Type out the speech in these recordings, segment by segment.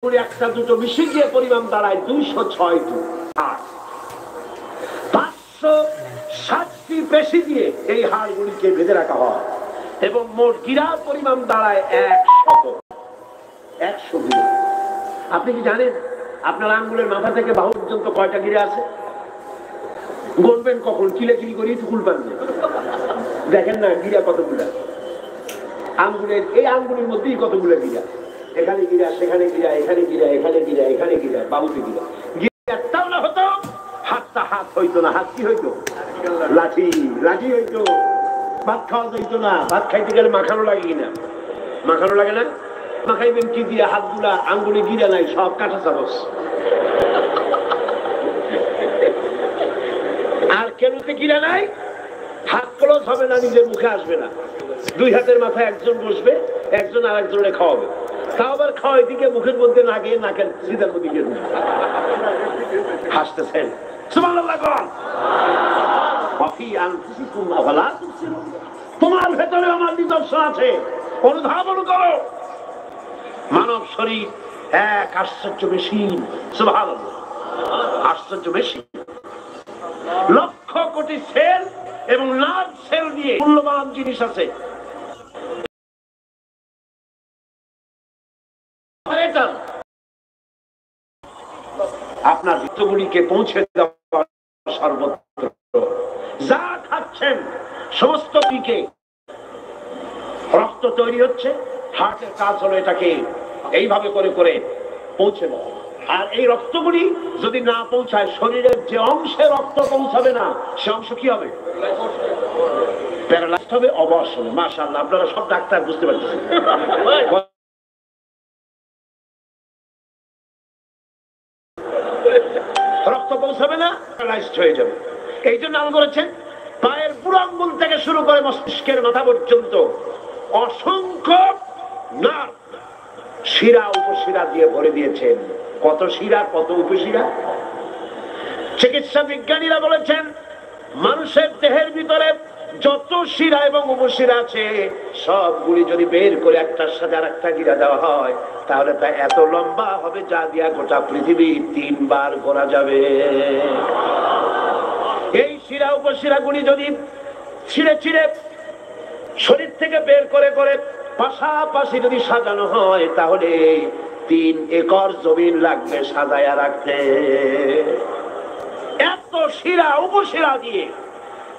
একটা দুটো মিশে গিয়ে পরিমাণ দাঁড়ায় 206 আর 560টি পেশি দিয়ে এই হাড়গুলিকে বেঁধে রাখা হয় এবং মোট গিরার পরিমাণ দাঁড়ায় 100 গিরা। আপনি কি জানেন আপনার আঙ্গুলের মাথা থেকে বাহু পর্যন্ত কয়টা গিরা আছে? গুনবেন কখন? কিলেকিলি করি টুকুল পানবে দেখেন না গিরা কতগুলা আঙ্গুলের, এই আঙ্গুলের মধ্যেই কতগুলো গিরা, এখানে গিরা, সেখানে গিরা, এখানে গিরা, এখানে গিরা, এখানে গিরা, বাহুতে গিরা। একটাও না হতো হাতটা হাত হইতো না। হাত কি হইতো? লাঠি। লাঠি হইতো। ভাত খাওয়া যাইতো না। ভাত খাইতে গেলে মাখানো লাগে কিনা? মাখানো লাগে না? মাখাইবেন কি দিয়ে? হাতগুলা আঙ্গুলে গিরা নাই, সব কাঁটা চামচ। আর কেনতে গিরা নাই? হাত ক্লোজ হবে না, নিজের মুখে আসবে না। দুই হাতের মাথায় একজন বসবে, একজন আর একজনে খাওয়াবে। তাও আবার খাওয়াই দিকে মুখের মধ্যে না গিয়ে নাকের সিধার মধ্যে গিয়ে হাসতেছেন। সুবহানাল্লাহ। তোমার ভেতরে আমার নিদর্শন আছে, অনুধাবন করো। মানব শরীর এক আশ্চর্য মেশিন। সুবহানাল্লাহ। আশ্চর্য মেশিন। লক্ষ কোটি সেল এবং নার্ভ সেল দিয়ে মূল্যবান জিনিস আছে। আপনার ভিতরগুলিকে পৌঁছে দেওয়া সর্বত্র। যা খাচ্ছেন সমস্ত দিকে রক্ত তৈরি হচ্ছে। হার্টের কাজ হলো এটাকে এইভাবে করে করে পৌঁছে দেওয়া। আর এই রক্তগুলি যদি না পৌঁছায়, শরীরের যে অংশে রক্ত পৌঁছাবে না সে অংশ কি হবে? প্যারালাইজড হবে, অবশ হবে। মাশাআল্লাহ, আপনারা সব ডাক্তার বুঝতে পারছেন। রক্ত পৌঁছাবে না, প্যারালাইজড হয়ে যাবে। এই জন্য আল্লাহ বলেছেন পায়ের বুড়ো আঙ্গুল থেকে শুরু করে মস্তিষ্কের মাথা পর্যন্ত অসংখ্য নার্ভ, শিরা উপশিরা দিয়ে ভরে দিয়েছেন। কত শিরা, কত উপশিরা! চিকিৎসা বিজ্ঞানীরা বলেছেন মানুষের দেহের ভিতরে যত শিরা এবং উপশিরা আছে সবগুলি যদি বের করে একটার সাথে আর একটা গিরা দেওয়া হয় তাহলে তা এত লম্বা হবে যা দিয়া গোটা পৃথিবী 3 বার ঘোরা যাবে। এই শিরা উপশিরা গুলি যদি ছিঁড়ে ছিঁড়ে শরীর থেকে বের করে করে পাশাপাশি যদি সাজানো হয় তাহলে 3 একর জমিন লাগবে সাজায়া রাখতে। এত শিরা উপশিরা দিয়ে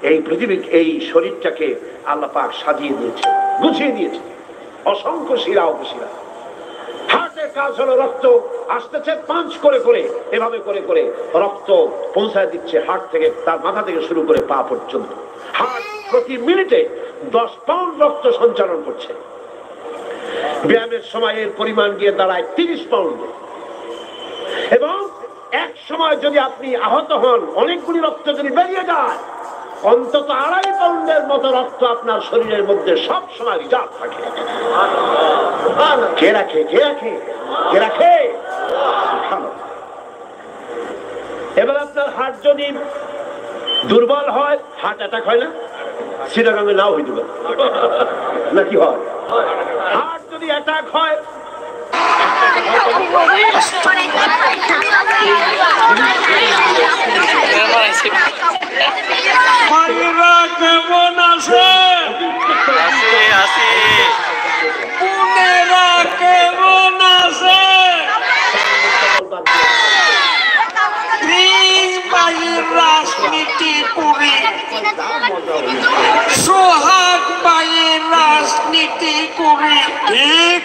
এই পৃথিবী, এই শরীরটাকে আল্লাহ পাক সাজিয়ে দিয়েছে, গুছিয়ে দিয়েছে। অসংখ্য শিরা উপশিরা। হার্টের কাজ হলো রক্ত আসতেছে পাঞ্চ করে করে, এভাবে করে করে রক্ত পৌঁছায় দিচ্ছে হার্ট থেকে, তার মাথা থেকে শুরু করে পা পর্যন্ত। হার্ট প্রতি মিনিটে 10 পাউন্ড রক্ত সঞ্চালন করছে। ব্যায়ামের সময় এর পরিমাণ গিয়ে দাঁড়ায় 30 পাউন্ড। এবং এক সময় যদি আপনি আহত হন, অনেকগুলি রক্ত যদি বেরিয়ে যায়, অন্তত 2.5 পাউন্ডের মতো রক্ত আপনার শরীরের মধ্যে সব সময় রিজার্ভ থাকে। কে রাখে? কে রাখে? কে রাখে? এবার আপনার হার্ট যদি দুর্বল হয়, হার্ট অ্যাটাক হয় না? সিরাগাঙ্গে নাও হইতে পারে নাকি হয়? হার্ট যদি অ্যাটাক হয়, কেমন আছে? পুনেরা কেমন আছে? রাজনীতি করি, সোহাগ বাইয়ের রাজনীতি করি, ঠিক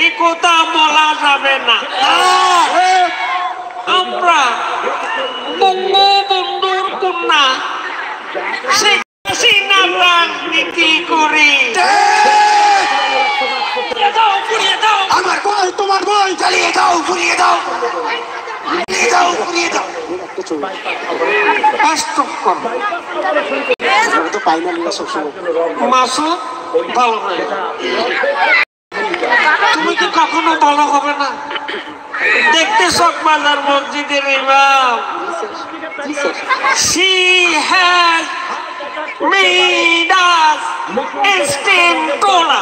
এই কথা বলা যাবে না। আমরা বঙ্গবন্ধুর কন্যা শেখ হাসিনার রাজনীতি করি। আমার বই, তোমার বই জ্বালিয়ে দাও, পুড়িয়ে দাও, পুড়িয়ে দাও, পুড়িয়ে দাও। মাসুদ ভালো হয়, তুমি কি কখনো ভালো হবে না? দেখতে সব মাজার মসজিদের ইমাম। She has made us instant cola.